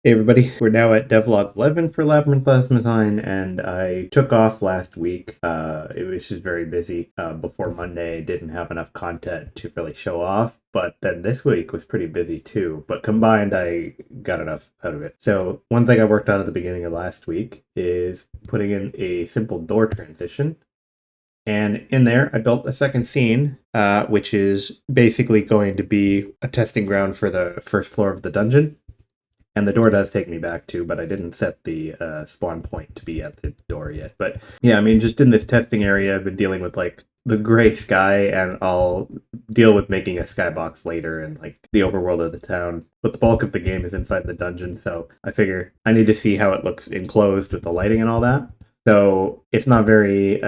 Hey everybody, we're now at Devlog 11 for Labyrinth Lesmosyne, and I took off last week. It was just very busy. Before Monday, I didn't have enough content to really show off, but then this week was pretty busy too. But combined, I got enough out of it. So one thing I worked on at the beginning of last week is putting in a simple door transition. And in there, I built a second scene, which is basically going to be a testing ground for the first floor of the dungeon. And the door does take me back to, but I didn't set the spawn point to be at the door yet. But yeah, I mean, just in this testing area, I've been dealing with like the gray sky, and I'll deal with making a skybox later and like the overworld of the town. But the bulk of the game is inside the dungeon, so I figure I need to see how it looks enclosed with the lighting and all that. So it's not very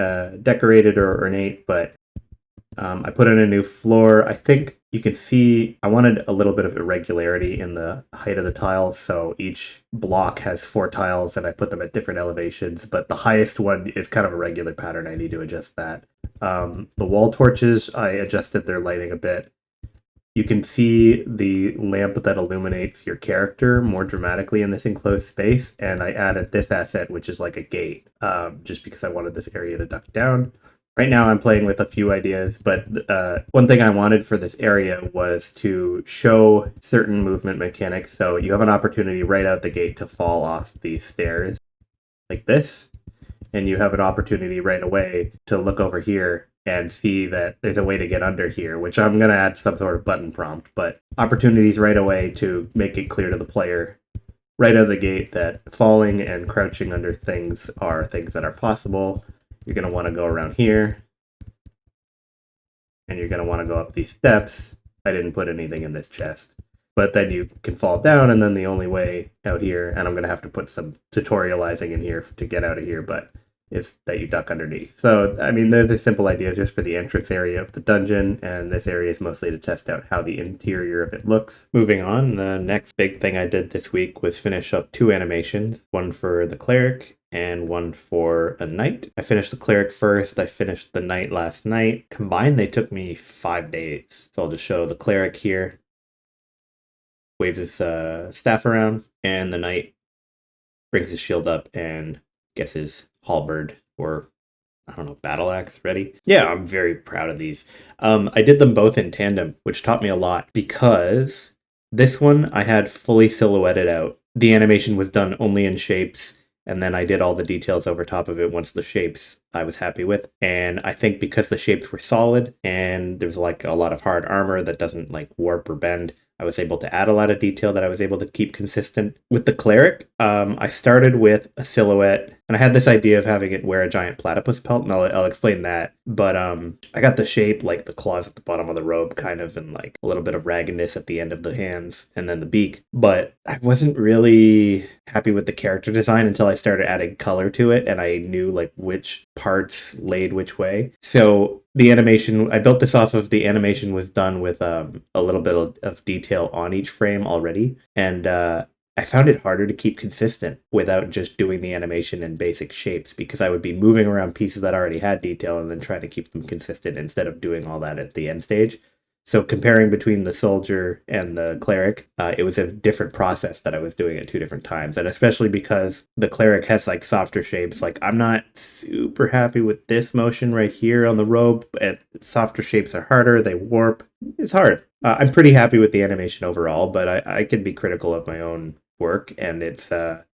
decorated or ornate, but I put in a new floor. I think you can see I wanted a little bit of irregularity in the height of the tiles. So each block has 4 tiles and I put them at different elevations, but the highest one is kind of a regular pattern. I need to adjust that. The wall torches, I adjusted their lighting a bit. You can see the lamp that illuminates your character more dramatically in this enclosed space, and I added this asset, which is like a gate, just because I wanted this area to duck down. Right now I'm playing with a few ideas, but one thing I wanted for this area was to show certain movement mechanics. So you have an opportunity right out the gate to fall off these stairs like this, and you have an opportunity right away to look over here and see that there's a way to get under here, which I'm going to add some sort of button prompt, but opportunities right away to make it clear to the player right out of the gate that falling and crouching under things are things that are possible. You're going to want to go around here, and you're going to want to go up these steps. I didn't put anything in this chest, but then you can fall down, and then the only way out here, and I'm going to have to put some tutorializing in here to get out of here, but is that you duck underneath. So, I mean, those are simple ideas just for the entrance area of the dungeon, and this area is mostly to test out how the interior of it looks. Moving on, the next big thing I did this week was finish up 2 animations, one for the Cleric and one for a Knight. I finished the Cleric first, I finished the Knight last night. Combined, they took me 5 days. So I'll just show the Cleric here. Waves his staff around, and the Knight brings his shield up and gets his halberd or I don't know, battle axe ready. Yeah, I'm very proud of these. I did them both in tandem, which taught me a lot because this one I had fully silhouetted out. The animation was done only in shapes, and then I did all the details over top of it once the shapes I was happy with. And I think because the shapes were solid and there's like a lot of hard armor that doesn't like warp or bend, I was able to add a lot of detail that I was able to keep consistent. With the Cleric, I started with a silhouette, and I had this idea of having it wear a giant platypus pelt, and I'll explain that. But I got the shape, like the claws at the bottom of the robe, kind of, and like a little bit of raggedness at the end of the hands, and then the beak. But I wasn't really happy with the character design until I started adding color to it, and I knew like which parts laid which way. So the animation, I built this off of the animation was done with a little bit of detail on each frame already, and I found it harder to keep consistent without just doing the animation in basic shapes, because I would be moving around pieces that already had detail and then trying to keep them consistent instead of doing all that at the end stage. So comparing between the soldier and the cleric, it was a different process that I was doing at 2 different times. And especially because the cleric has like softer shapes, like I'm not super happy with this motion right here on the robe, and softer shapes are harder, they warp. It's hard. I'm pretty happy with the animation overall, but I can be critical of my own work, and it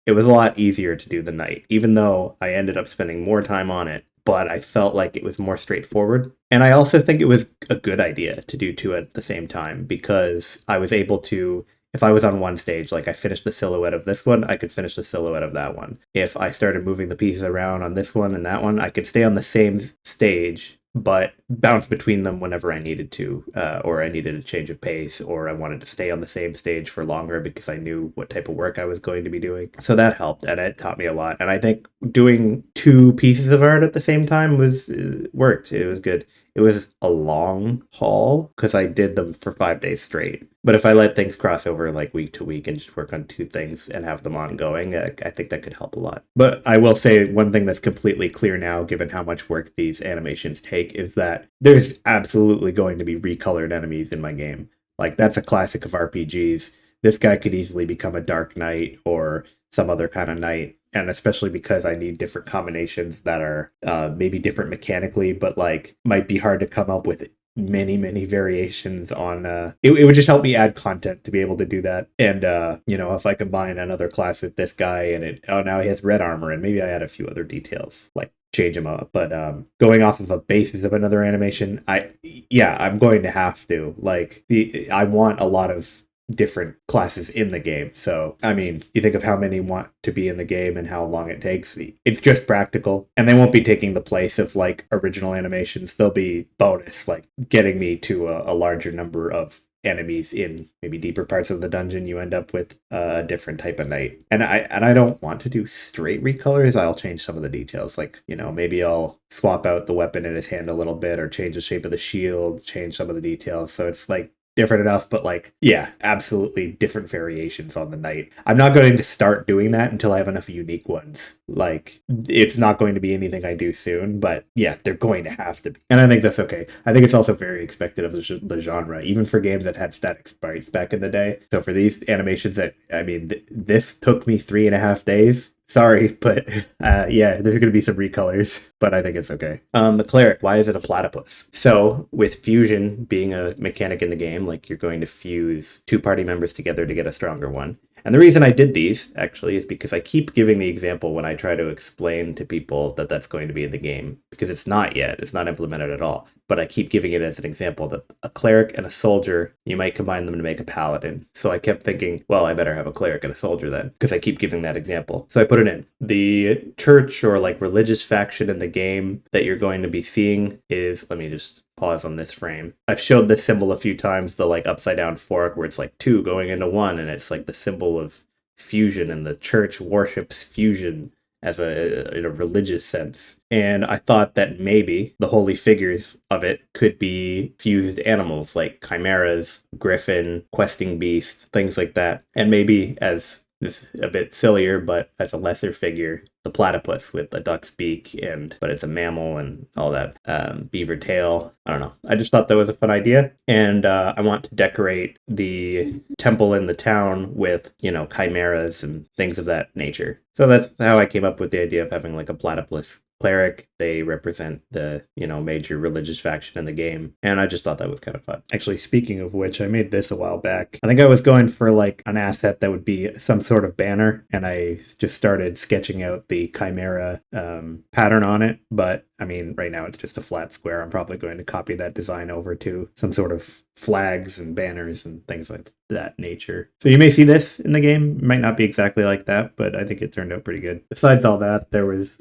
was a lot easier to do the Knight, even though I ended up spending more time on it, but I felt like it was more straightforward. And I also think it was a good idea to do 2 at the same time, because I was able to, if I was on one stage, like I finished the silhouette of this one, I could finish the silhouette of that one. If I started moving the pieces around on this one and that one, I could stay on the same stage but bounce between them whenever I needed to, or I needed a change of pace, or I wanted to stay on the same stage for longer because I knew what type of work I was going to be doing. So that helped, and it taught me a lot. And I think doing 2 pieces of art at the same time worked. It was good. It was a long haul because I did them for 5 days straight. But if I let things cross over like week to week and just work on 2 things and have them ongoing, I think that could help a lot. But I will say one thing that's completely clear now, given how much work these animations take, is that there's absolutely going to be recolored enemies in my game. Like, that's a classic of RPGs. this guy could easily become a Dark Knight or some other kind of knight. And especially because I need different combinations that are maybe different mechanically, but like might be hard to come up with many variations on it would just help me add content to be able to do that. And if I combine another class with this guy and now he has red armor, and maybe I add a few other details like change him up. But going off of a basis of another animation, I'm going to have to like I want a lot of different classes in the game. So, I mean, you think of how many want to be in the game and how long it takes. It's just practical. And they won't be taking the place of like original animations. They'll be bonus, like getting me to a larger number of enemies in maybe deeper parts of the dungeon. You end up with a different type of knight. And I don't want to do straight recolors. I'll change some of the details. Like, maybe I'll swap out the weapon in his hand a little bit, or change the shape of the shield, change some of the details. So it's like different enough, but like, yeah, absolutely different variations on the knight. I'm not going to start doing that until I have enough unique ones. Like, it's not going to be anything I do soon, but yeah, they're going to have to be. And I think that's okay. I think it's also very expected of the genre, even for games that had static sprites back in the day. So for these animations this took me 3.5 days. Sorry, but there's going to be some recolors, but I think it's okay. The Cleric, why is it a platypus? So, with fusion being a mechanic in the game, like you're going to fuse two party members together to get a stronger one. And the reason I did these, actually, is because I keep giving the example when I try to explain to people that that's going to be in the game, because it's not yet. It's not implemented at all. But I keep giving it as an example that a cleric and a soldier, you might combine them to make a paladin. So I kept thinking, well, I better have a cleric and a soldier then, because I keep giving that example. So I put it in. The church or like religious faction in the game that you're going to be seeing is, let me just pause on this frame. I've showed this symbol a few times, the like upside down fork where it's like 2 going into 1, and it's like the symbol of fusion, and the church worships fusion as in a religious sense. And I thought that maybe the holy figures of it could be fused animals like chimeras, griffin, questing beasts, things like that. And maybe as this is a bit sillier, but as a lesser figure, the platypus with a duck's beak, but it's a mammal and all that, beaver tail. I don't know. I just thought that was a fun idea. And I want to decorate the temple in the town with, chimeras and things of that nature. So that's how I came up with the idea of having like a platypus cleric. They represent the, major religious faction in the game. And I just thought that was kind of fun. Actually, speaking of which, I made this a while back. I think I was going for like an asset that would be some sort of banner. And I just started sketching out the chimera pattern on it. But I mean, right now it's just a flat square. I'm probably going to copy that design over to some sort of flags and banners and things like that nature. So you may see this in the game. It might not be exactly like that, but I think it turned out pretty good. Besides all that, there was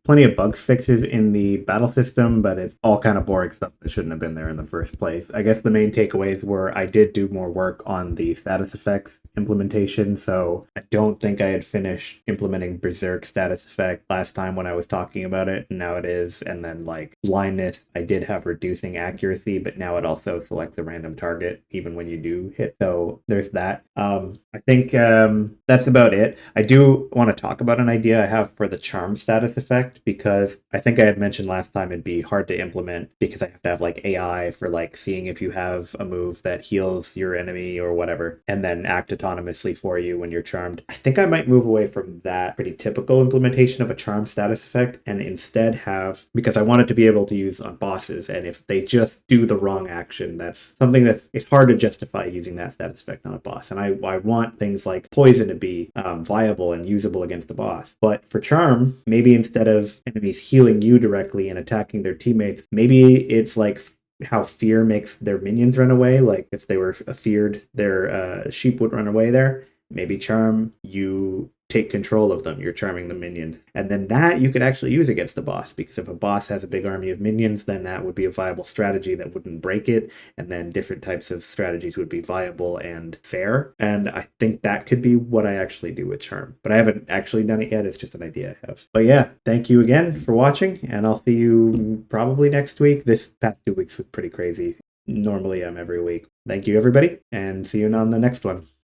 plenty of bug fixes in the battle system, but it's all kind of boring stuff that shouldn't have been there in the first place. I guess the main takeaways were I did do more work on the status effects implementation, so I don't think I had finished implementing Berserk status effect last time when I was talking about it, and now it is. And then like blindness, I did have reducing accuracy, but now it also selects a random target even when you do hit. So there's that. I think that's about it. I do want to talk about an idea I have for the charm status effect, because I think I had mentioned last time it'd be hard to implement because I have to have like AI for like seeing if you have a move that heals your enemy or whatever, and then act autonomously for you when you're charmed. I think I might move away from that pretty typical implementation of a charm status effect and instead have, because I want it to be able to use on bosses, and if they just do the wrong action, that's something that's it's hard to justify using that status effect on a boss. And I want things like poison to be viable and usable against the boss. But for charm, maybe instead of enemies healing you directly and attacking their teammates, maybe it's like how fear makes their minions run away. Like if they were feared, their sheep would run away there. Maybe charm, you take control of them. You're charming the minions. And then that you could actually use against the boss, because if a boss has a big army of minions, then that would be a viable strategy that wouldn't break it. And then different types of strategies would be viable and fair. And I think that could be what I actually do with charm. But I haven't actually done it yet. It's just an idea I have. But yeah, thank you again for watching, and I'll see you probably next week. This past 2 weeks was pretty crazy. Normally I'm every week. Thank you, everybody, and see you on the next one.